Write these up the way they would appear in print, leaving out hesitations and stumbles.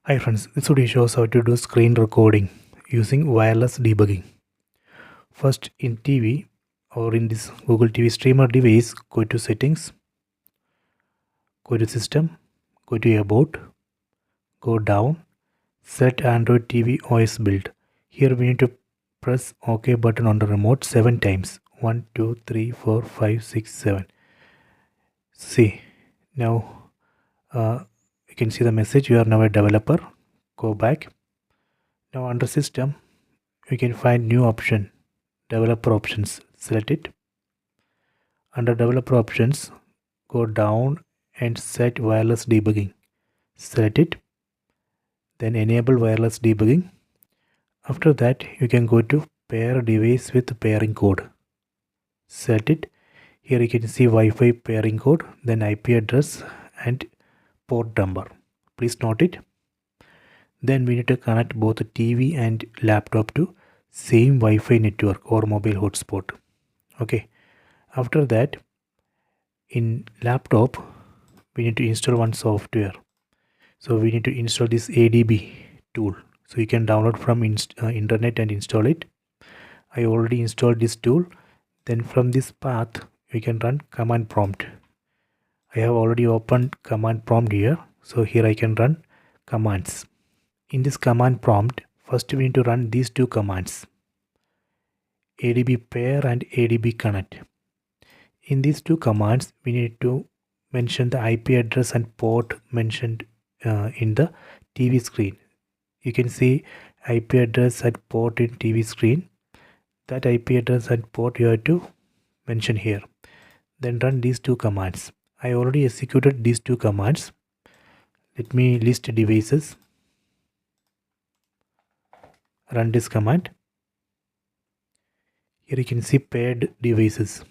Hi friends, this video shows how to do screen recording using wireless debugging. First, in TV or in this Google TV streamer device, go to settings, go to system, go to about, go down, set Android TV OS build. Here we need to press OK button on the remote 7 times. 1, 2, 3, 4, 5, 6, 7. See, now you can see the message, you are now a developer. Go back. Now under system, you can find new option, developer options. Select it. Under developer options, go down and set wireless debugging. Select it. Then enable wireless debugging. After that, you can go to pair device with pairing code. Set it. Here you can see Wi-Fi pairing code, then IP address and port number. Please note it. Then we need to connect both the TV and laptop to same Wi-Fi network or mobile hotspot. Okay. After that, in laptop, we need to install one software. So we need to install this ADB tool. So you can download from internet and install it. I already installed this tool. Then from this path, we can run command prompt. I have already opened command prompt here. So here I can run commands. In this command prompt, first we need to run these two commands, ADB pair and ADB connect. In these two commands, we need to mention the IP address and port mentioned in the TV screen. You can see IP address and port in TV screen. That IP address and port you have to mention here. Then run these two commands. I already executed these two commands. Let me list devices. Run this command. Here you can see paired devices.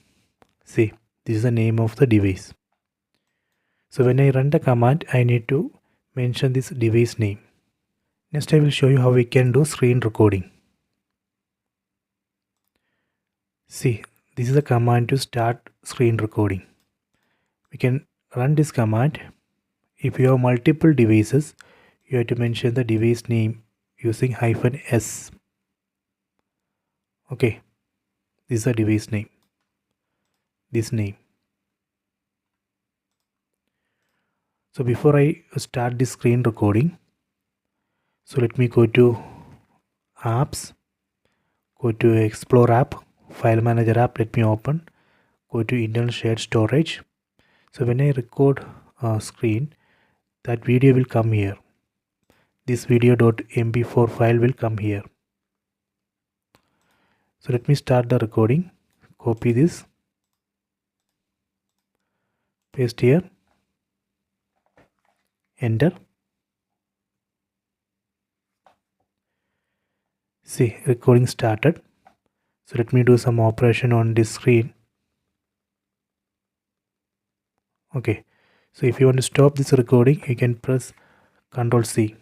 See, this is the name of the device. So when I run the command, I need to mention this device name. Next I will show you how we can do screen recording. See, this is a command to start screen recording. We can run this command. If you have multiple devices, you have to mention the device name using -s. Okay, this is the device name. This name. So before I start the screen recording, so let me go to apps, go to explore app, file manager app, let me open, go to internal shared storage. So when I record a screen, that video will come here. This video.mp4 file will come here. So let me start the recording. Copy this, paste here, enter. See, recording started. So let me do some operation on this screen. Okay, so if you want to stop this recording, you can press Ctrl C.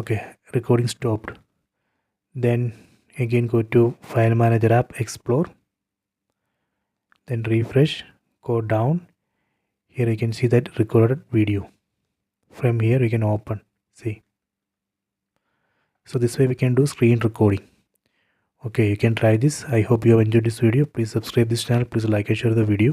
Okay, recording stopped. Then again go to file manager app, explore, then refresh, go down. Here you can see that recorded video. From here you can open, see. So this way we can do screen recording. Okay, you can try this. I hope you have enjoyed this video. Please subscribe this channel. Please like and share the video.